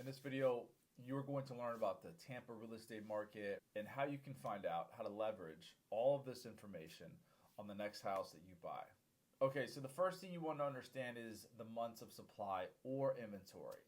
In this video, you're going to learn about the Tampa real estate market and how you can find out how to leverage all of this information on the next house that you buy. Okay, so the first thing you want to understand is the months of supply or inventory.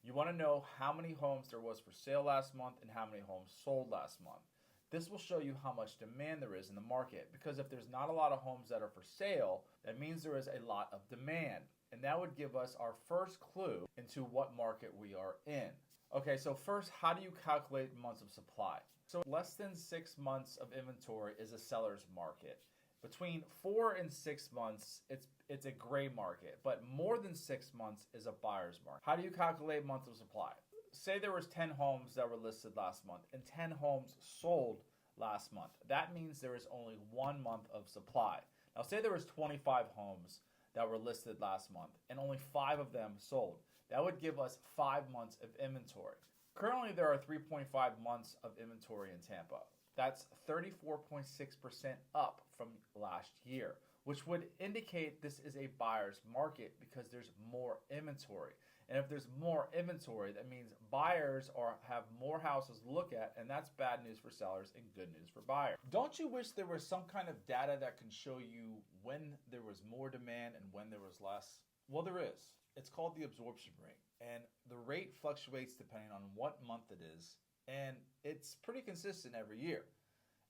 You want to know how many homes there was for sale last month and how many homes sold last month. This will show you how much demand there is in the market, because if there's not a lot of homes that are for sale, that means there is a lot of demand. And that would give us our first clue into what market we are in. Okay, so first, how do you calculate months of supply? So less than 6 months of inventory is a seller's market. Between 4 and 6 months, it's a gray market, but more than 6 months is a buyer's market. How do you calculate months of supply? Say there was 10 homes that were listed last month and 10 homes sold last month. That means there is only 1 month of supply. Now say there was 25 homes that were listed last month and only 5 of them sold. That would give us 5 months of inventory. Currently, there are 3.5 months of inventory in Tampa. That's 34.6% up from last year, which would indicate this is a buyer's market because there's more inventory. And if there's more inventory, that means buyers have more houses to look at, and that's bad news for sellers and good news for buyers. Don't you wish there was some kind of data that can show you when there was more demand and when there was less? Well, there is. It's called the absorption rate, and the rate fluctuates depending on what month it is, and it's pretty consistent every year.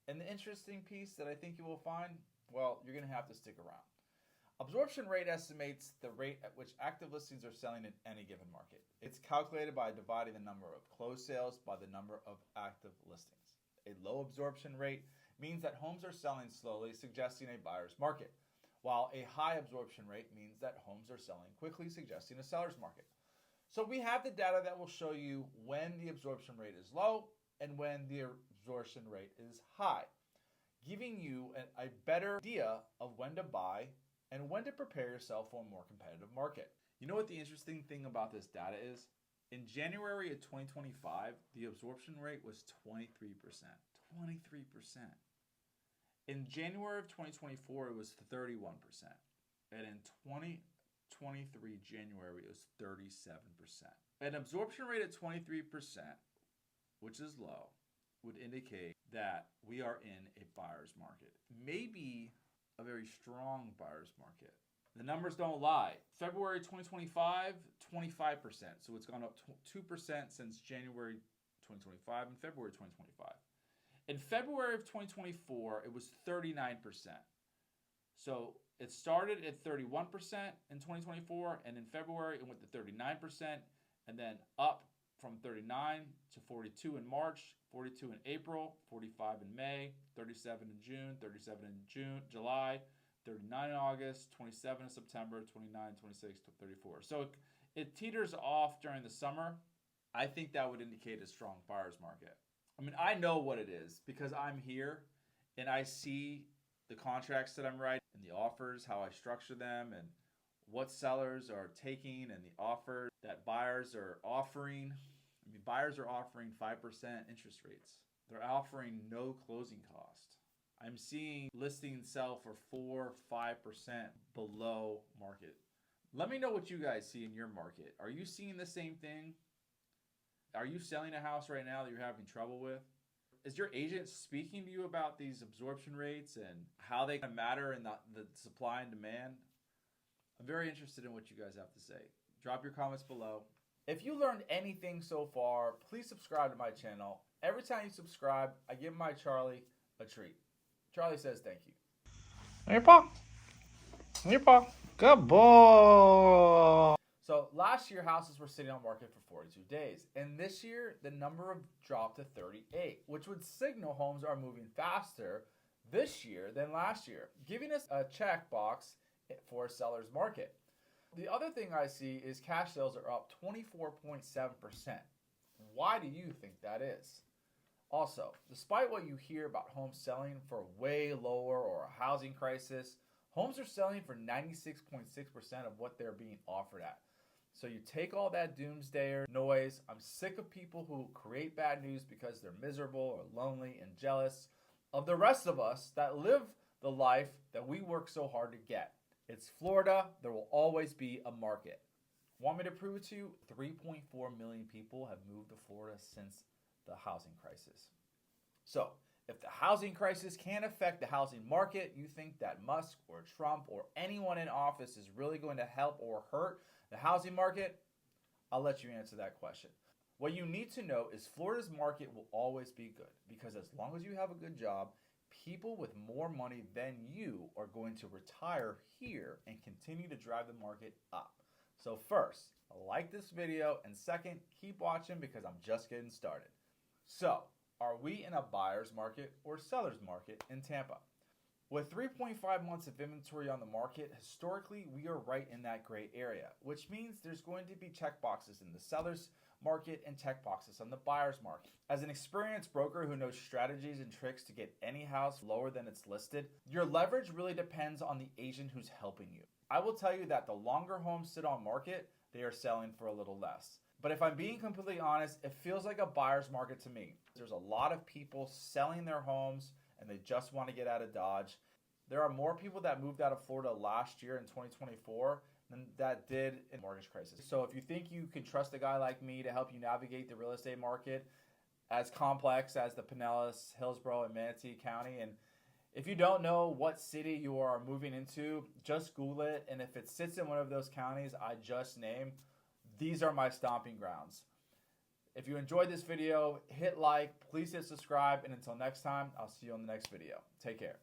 And the interesting piece that I think you will find, well, you're going to have to stick around. Absorption rate estimates the rate at which active listings are selling in any given market. It's calculated by dividing the number of closed sales by the number of active listings. A low absorption rate means that homes are selling slowly, suggesting a buyer's market, while a high absorption rate means that homes are selling quickly, suggesting a seller's market. So we have the data that will show you when the absorption rate is low and when the absorption rate is high, giving you a better idea of when to buy and when to prepare yourself for a more competitive market. You know what the interesting thing about this data is? In January of 2025, the absorption rate was 23%. 23%. In January of 2024, it was 31%. And in 2023, January, it was 37%. An absorption rate at 23%, which is low, would indicate that we are in a buyer's market. Maybe a very strong buyer's market. The numbers don't lie. February 2025, 25%. So it's gone up 2% since January 2025 and February 2025. In February of 2024, it was 39%. So it started at 31% in 2024, and in February it went to 39%, and then up from 39 to 42 in March, 42 in April, 45 in May, 37 in June, 37 in July, 39 in August, 27 in September, 29, 26, 34. So it teeters off during the summer. I think that would indicate a strong buyer's market. I mean, I know what it is because I'm here and I see the contracts that I'm writing and the offers, how I structure them, and what sellers are taking and the offers that buyers are offering. I mean, buyers are offering 5% interest rates. They're offering no closing cost. I'm seeing listings sell for 4, 5% below market. Let me know what you guys see in your market. Are you seeing the same thing? Are you selling a house right now that you're having trouble with? Is your agent speaking to you about these absorption rates and how they matter in the supply and demand? I'm very interested in what you guys have to say. Drop your comments below. If you learned anything so far, please subscribe to my channel. Every time you subscribe, I give my Charlie a treat. Charlie says thank you. Here, Paul. Here, Paul. Good boy. So last year, houses were sitting on market for 42 days. And this year, the number dropped to 38, which would signal homes are moving faster this year than last year, giving us a checkbox for a seller's market. The other thing I see is cash sales are up 24.7%. Why do you think that is? Also, despite what you hear about homes selling for way lower or a housing crisis, homes are selling for 96.6% of what they're being offered at. So you take all that doomsdayer noise. I'm sick of people who create bad news because they're miserable or lonely and jealous of the rest of us that live the life that we work so hard to get. It's Florida. There will always be a market. Want me to prove it to you? 3.4 million people have moved to Florida since the housing crisis. So, if the housing crisis can affect the housing market, you think that Musk or Trump or anyone in office is really going to help or hurt the housing market? I'll let you answer that question. What you need to know is Florida's market will always be good because as long as you have a good job, people with more money than you are going to retire here and continue to drive the market up. So first, like this video, and second, keep watching because I'm just getting started. So, are we in a buyer's market or seller's market in Tampa? With 3.5 months of inventory on the market, historically, we are right in that gray area, which means there's going to be check boxes in the seller's market and check boxes on the buyer's market. As an experienced broker who knows strategies and tricks to get any house lower than it's listed, your leverage really depends on the agent who's helping you. I will tell you that the longer homes sit on market, they are selling for a little less. But if I'm being completely honest, it feels like a buyer's market to me. There's a lot of people selling their homes and they just want to get out of Dodge. There are more people that moved out of Florida last year in 2024 than that did in the mortgage crisis. So if you think you can trust a guy like me to help you navigate the real estate market as complex as the Pinellas, Hillsborough, and Manatee County, and if you don't know what city you are moving into, just Google it. And if it sits in one of those counties I just named, these are my stomping grounds. If you enjoyed this video, hit like, please hit subscribe, and until next time, I'll see you on the next video. Take care.